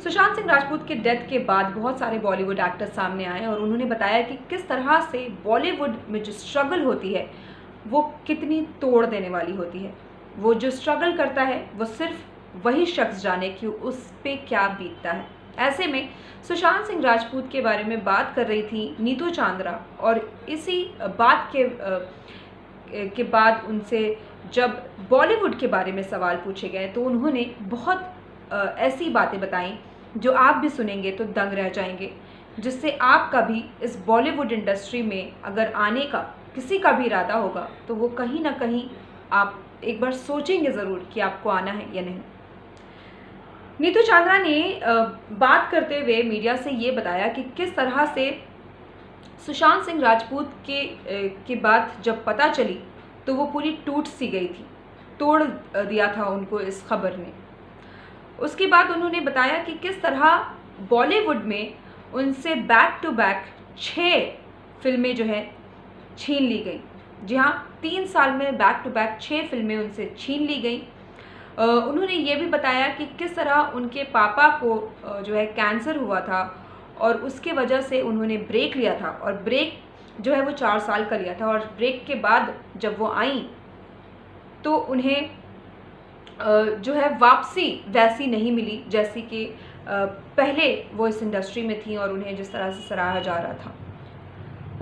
सुशांत सिंह राजपूत के डेथ के बाद बहुत सारे बॉलीवुड एक्टर्स सामने आए और उन्होंने बताया कि किस तरह से बॉलीवुड में जो स्ट्रगल होती है वो कितनी तोड़ देने वाली होती है। वो जो स्ट्रगल करता है वो सिर्फ वही शख्स जाने कि उस पे क्या बीतता है। ऐसे में सुशांत सिंह राजपूत के बारे में बात कर रही थी नीतू चांद्रा और इसी बात के बाद उनसे जब बॉलीवुड के बारे में सवाल पूछे गए तो उन्होंने बहुत ऐसी बातें बताई जो आप भी सुनेंगे तो दंग रह जाएंगे, जिससे आपका भी इस बॉलीवुड इंडस्ट्री में अगर आने का किसी का भी इरादा होगा तो वो कहीं ना कहीं आप एक बार सोचेंगे ज़रूर कि आपको आना है या नहीं। नीतू चांद्रा ने बात करते हुए मीडिया से ये बताया कि किस तरह से सुशांत सिंह राजपूत के बात जब पता चली तो वो पूरी टूट सी गई थी, तोड़ दिया था उनको इस खबर ने। उसके बाद उन्होंने बताया कि किस तरह बॉलीवुड में उनसे बैक टू बैक 6 फिल्में जो है छीन ली गई। जी हाँ, 3 साल में बैक टू बैक 6 फिल्में उनसे छीन ली गई। उन्होंने ये भी बताया कि किस तरह उनके पापा को जो है कैंसर हुआ था और उसके वजह से उन्होंने ब्रेक लिया था और ब्रेक जो है वो 4 साल का लिया था और ब्रेक के बाद जब वो आई तो उन्हें जो है वापसी वैसी नहीं मिली जैसी कि पहले वो इस इंडस्ट्री में थी और उन्हें जिस तरह से सराहा जा रहा था।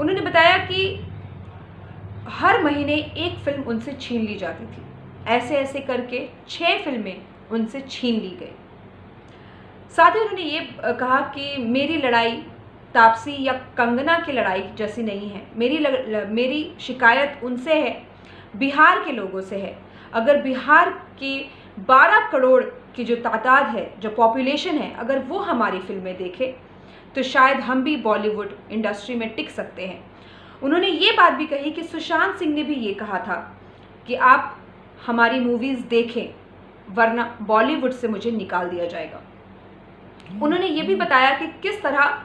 उन्होंने बताया कि हर महीने एक फिल्म उनसे छीन ली जाती थी। ऐसे ऐसे करके 6 फिल्में उनसे छीन ली गई। साथ ही उन्होंने ये कहा कि मेरी लड़ाई तापसी या कंगना की लड़ाई जैसी नहीं है। मेरी शिकायत उनसे है, बिहार के लोगों से है। अगर बिहार की 12 करोड़ की जो तादाद है, जो पॉपुलेशन है, अगर वो हमारी फिल्में देखे तो शायद हम भी बॉलीवुड इंडस्ट्री में टिक सकते हैं। उन्होंने ये बात भी कही कि सुशांत सिंह ने भी ये कहा था कि आप हमारी मूवीज़ देखें वरना बॉलीवुड से मुझे निकाल दिया जाएगा। उन्होंने ये भी बताया कि किस तरह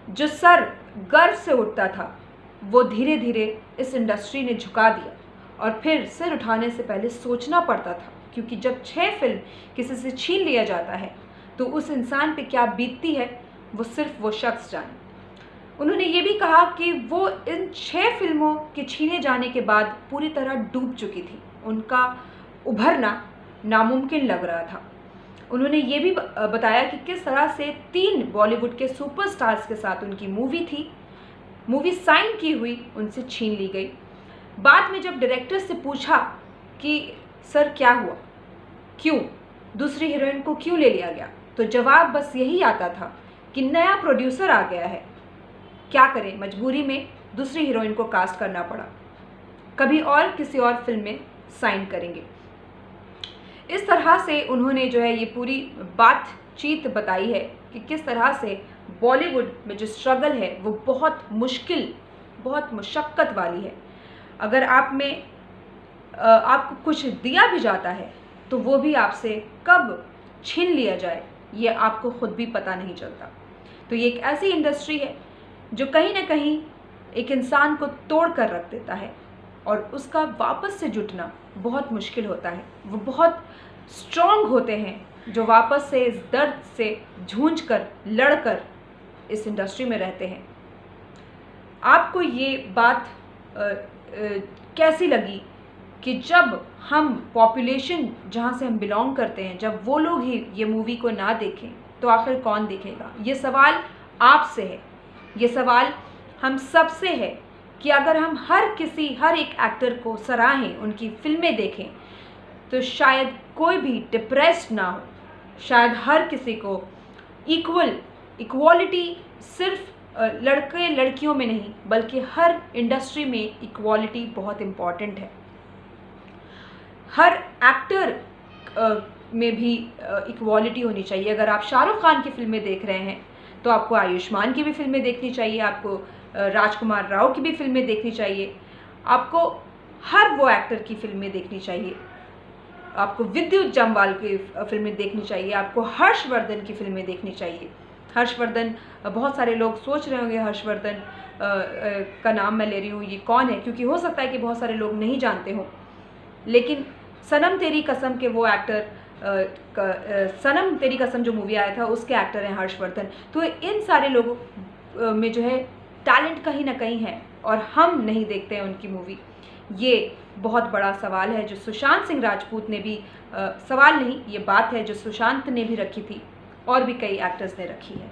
जो सर गर्व से उठता था वो धीरे धीरे इस इंडस्ट्री ने झुका दिया और फिर सिर उठाने से पहले सोचना पड़ता था, क्योंकि जब 6 फिल्म किसी से छीन लिया जाता है तो उस इंसान पे क्या बीतती है वो सिर्फ वो शख्स जाने। उन्होंने ये भी कहा कि वो इन 6 फिल्मों के छीने जाने के बाद पूरी तरह डूब चुकी थी, उनका उभरना नामुमकिन लग रहा था। उन्होंने ये भी बताया कि किस तरह से 3 बॉलीवुड के सुपरस्टार्स के साथ उनकी मूवी साइन की हुई उनसे छीन ली गई। बाद में जब डायरेक्टर से पूछा कि सर क्या हुआ, क्यों दूसरी हीरोइन को क्यों ले लिया गया, तो जवाब बस यही आता था कि नया प्रोड्यूसर आ गया है, क्या करें, मजबूरी में दूसरी हीरोइन को कास्ट करना पड़ा, कभी और किसी और फिल्म में साइन करेंगे। इस तरह से उन्होंने जो है ये पूरी बातचीत बताई है कि किस तरह से बॉलीवुड में जो स्ट्रगल है वो बहुत मुश्किल, बहुत मुशक्क़त वाली है। अगर आपको कुछ दिया भी जाता है तो वो भी आपसे कब छीन लिया जाए ये आपको खुद भी पता नहीं चलता। तो ये एक ऐसी इंडस्ट्री है जो कहीं ना कहीं एक इंसान को तोड़ कर रख देता है और उसका वापस से जुटना बहुत मुश्किल होता है। वो बहुत स्ट्रॉन्ग होते हैं जो वापस से इस दर्द से जूझ कर, लड़ कर इस इंडस्ट्री में रहते हैं। आपको ये बात कैसी लगी कि जब हम पॉपुलेशन जहाँ से हम बिलोंग करते हैं, जब वो लोग ही ये मूवी को ना देखें तो आखिर कौन देखेगा? ये सवाल आपसे है, ये सवाल हम सब से है कि अगर हम हर एक एक्टर को सराहें, उनकी फिल्में देखें तो शायद कोई भी डिप्रेस्ड ना हो, शायद हर किसी को इक्वालिटी सिर्फ लड़के लड़कियों में नहीं बल्कि हर इंडस्ट्री में इक्वालिटी बहुत इम्पॉर्टेंट है। हर एक्टर में भी इक्वालिटी होनी चाहिए। अगर आप शाहरुख खान की फिल्में देख रहे हैं तो आपको आयुष्मान की भी फिल्में देखनी चाहिए, आपको राजकुमार राव की भी फिल्में देखनी चाहिए, आपको हर वो एक्टर की फिल्में देखनी चाहिए, आपको विद्युत जम्वाल की फिल्में देखनी चाहिए, आपको हर्षवर्धन की फिल्में देखनी चाहिए। हर्षवर्धन, बहुत सारे लोग सोच रहे होंगे हर्षवर्धन का नाम मैं ले रही हूँ, ये कौन है, क्योंकि हो सकता है कि बहुत सारे लोग नहीं जानते हों, लेकिन सनम तेरी कसम के वो एक्टर सनम तेरी कसम जो मूवी आया था उसके एक्टर हैं हर्षवर्धन। तो इन सारे लोगों में जो है टैलेंट कहीं ना कहीं है और हम नहीं देखते हैं उनकी मूवी। ये बहुत बड़ा सवाल है जो सुशांत सिंह राजपूत ने भी सवाल नहीं, ये बात है जो सुशांत ने भी रखी थी और भी कई एक्टर्स ने रखी है।